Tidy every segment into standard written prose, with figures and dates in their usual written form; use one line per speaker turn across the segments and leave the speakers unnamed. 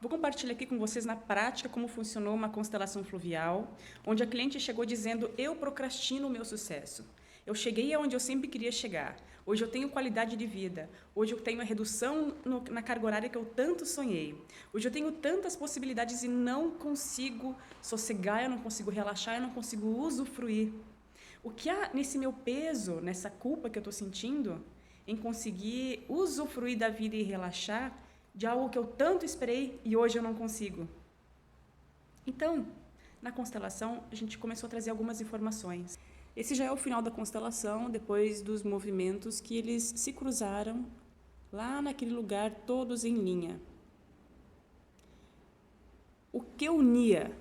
Vou compartilhar aqui com vocês na prática como funcionou uma constelação fluvial, onde a cliente chegou dizendo: eu procrastino o meu sucesso. Eu cheguei aonde eu sempre queria chegar. Hoje eu tenho qualidade de vida. Hoje eu tenho a redução na carga horária que eu tanto sonhei. Hoje eu tenho tantas possibilidades e não consigo sossegar, eu não consigo relaxar, eu não consigo usufruir. O que há nesse meu peso, nessa culpa que eu estou sentindo, em conseguir usufruir da vida e relaxar de algo que eu tanto esperei e hoje eu não consigo? Então, na constelação, a gente começou a trazer algumas informações. Esse já é o final da constelação, depois dos movimentos que eles se cruzaram lá naquele lugar, todos em linha. O que unia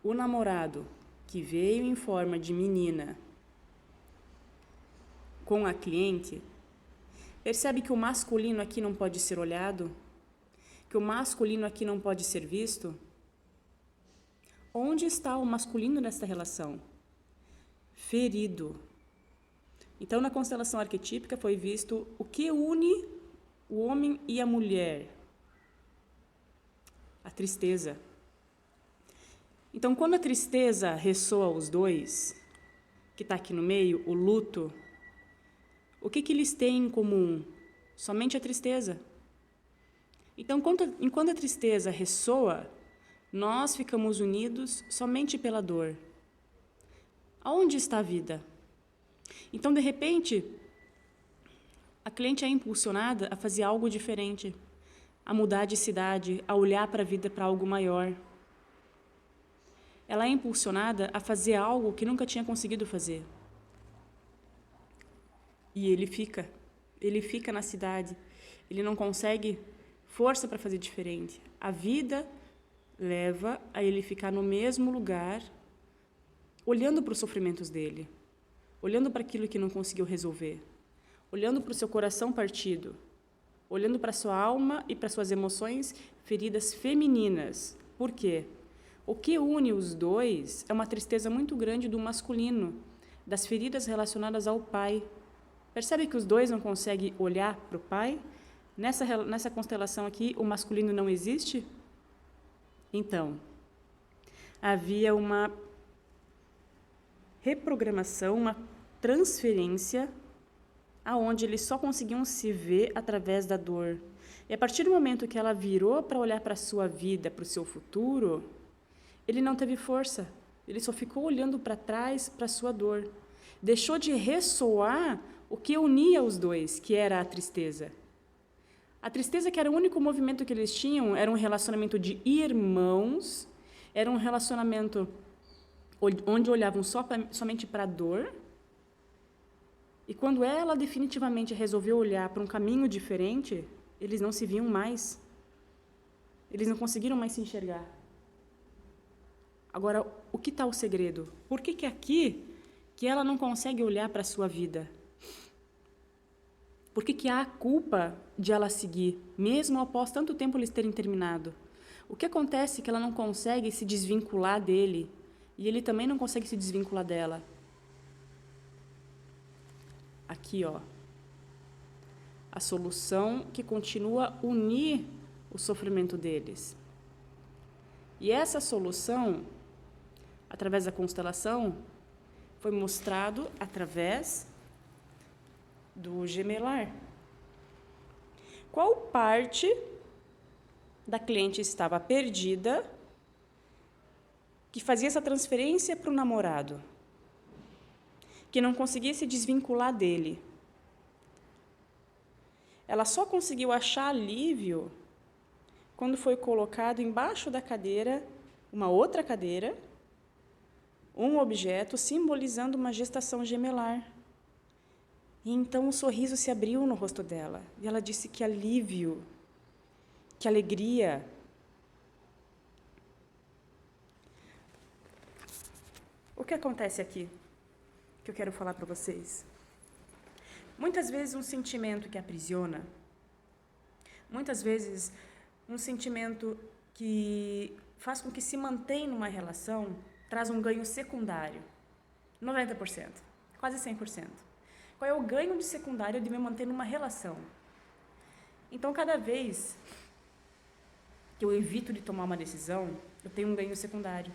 o namorado, que veio em forma de menina, com a cliente, percebe que o masculino aqui não pode ser olhado? Que o masculino aqui não pode ser visto? Onde está o masculino nesta relação? Ferido. Então, na constelação arquetípica foi visto o que une o homem e a mulher. A tristeza. Então, quando a tristeza ressoa os dois, que está aqui no meio, o luto, o que eles têm em comum? Somente a tristeza. Então, enquanto a tristeza ressoa, nós ficamos unidos somente pela dor. Aonde está a vida? Então, de repente, a cliente é impulsionada a fazer algo diferente, a mudar de cidade, a olhar para a vida para algo maior. Ela é impulsionada a fazer algo que nunca tinha conseguido fazer. E ele fica na cidade, ele não consegue força para fazer diferente. A vida leva a ele ficar no mesmo lugar, olhando para os sofrimentos dele, olhando para aquilo que não conseguiu resolver, olhando para o seu coração partido, olhando para a sua alma e para suas emoções feridas femininas. Por quê? O que une os dois é uma tristeza muito grande do masculino, das feridas relacionadas ao pai. Percebe que os dois não conseguem olhar para o pai? Nessa constelação aqui, o masculino não existe? Então, havia uma reprogramação, uma transferência, aonde eles só conseguiam se ver através da dor. E a partir do momento que ela virou para olhar para a sua vida, para o seu futuro, ele não teve força. Ele só ficou olhando para trás, para a sua dor. Deixou de ressoar o que unia os dois, que era a tristeza. A tristeza, que era o único movimento que eles tinham, era um relacionamento de irmãos, era um relacionamento onde olhavam somente para a dor. E quando ela definitivamente resolveu olhar para um caminho diferente, eles não se viam mais. Eles não conseguiram mais se enxergar. Agora, o que está o segredo? Por que aqui que ela não consegue olhar para a sua vida? Por que há a culpa de ela seguir, mesmo após tanto tempo eles terem terminado? O que acontece é que ela não consegue se desvincular dele, e ele também não consegue se desvincular dela. Aqui, ó, a solução que continua a unir o sofrimento deles. E essa solução, através da constelação, foi mostrado através do gemelar. Qual parte da cliente estava perdida que fazia essa transferência para o namorado, que não conseguia se desvincular dele? Ela só conseguiu achar alívio quando foi colocado embaixo da cadeira uma outra cadeira, um objeto simbolizando uma gestação gemelar. E então um sorriso se abriu no rosto dela. E ela disse que alívio, que alegria. O que acontece aqui, que eu quero falar para vocês? Muitas vezes um sentimento que aprisiona, muitas vezes um sentimento que faz com que se mantenha numa relação, traz um ganho secundário. 90%, quase 100%. Qual é o ganho de secundário de me manter numa relação? Então, cada vez que eu evito de tomar uma decisão, eu tenho um ganho secundário.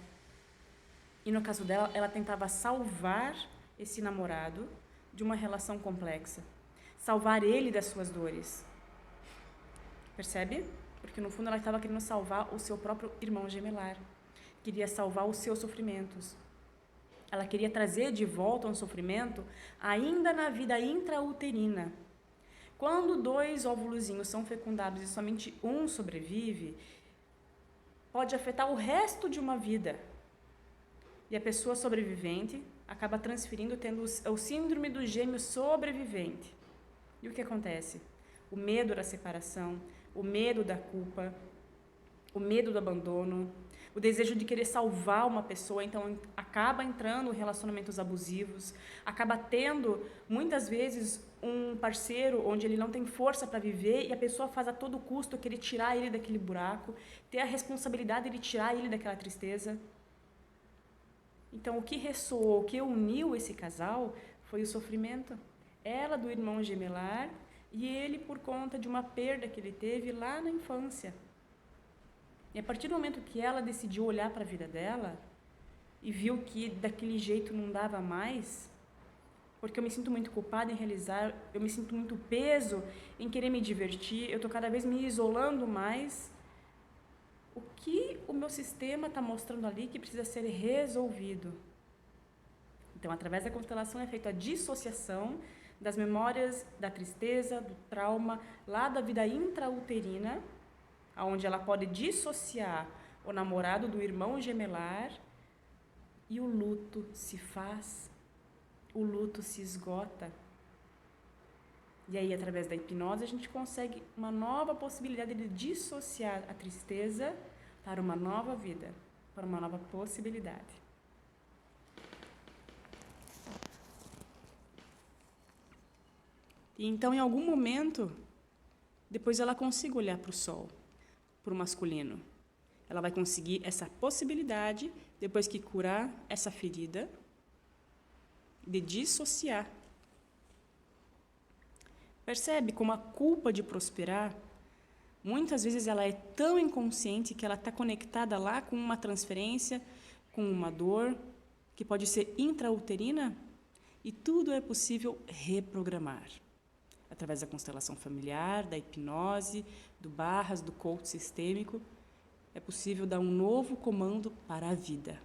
E no caso dela, ela tentava salvar esse namorado de uma relação complexa. Salvar ele das suas dores. Percebe? Porque no fundo ela estava querendo salvar o seu próprio irmão gemelar. Queria salvar os seus sofrimentos. Ela queria trazer de volta um sofrimento ainda na vida intrauterina. Quando 2 óvulozinhos são fecundados e somente um sobrevive, pode afetar o resto de uma vida. E a pessoa sobrevivente acaba transferindo, tendo o síndrome do gêmeo sobrevivente. E o que acontece? O medo da separação, o medo da culpa, o medo do abandono, o desejo de querer salvar uma pessoa, então acaba entrando em relacionamentos abusivos, acaba tendo, muitas vezes, um parceiro onde ele não tem força para viver e a pessoa faz a todo custo querer tirar ele daquele buraco, ter a responsabilidade de tirar ele daquela tristeza. Então, o que ressoou, o que uniu esse casal foi o sofrimento. Ela do irmão gemelar e ele por conta de uma perda que ele teve lá na infância. E a partir do momento que ela decidiu olhar para a vida dela e viu que daquele jeito não dava mais, porque eu me sinto muito culpada em realizar, eu me sinto muito peso em querer me divertir, eu estou cada vez me isolando mais. O que o meu sistema está mostrando ali que precisa ser resolvido? Então, através da constelação é feita a dissociação das memórias da tristeza, do trauma, lá da vida intrauterina, onde ela pode dissociar o namorado do irmão gemelar e o luto se faz, o luto se esgota. E aí, através da hipnose, a gente consegue uma nova possibilidade de dissociar a tristeza para uma nova vida, para uma nova possibilidade. E então, em algum momento, depois ela consiga olhar para o sol, para o masculino. Ela vai conseguir essa possibilidade, depois que curar essa ferida, de dissociar. Percebe como a culpa de prosperar, muitas vezes ela é tão inconsciente que ela está conectada lá com uma transferência, com uma dor, que pode ser intrauterina, e tudo é possível reprogramar. Através da constelação familiar, da hipnose, do Barras, do coach sistêmico, é possível dar um novo comando para a vida.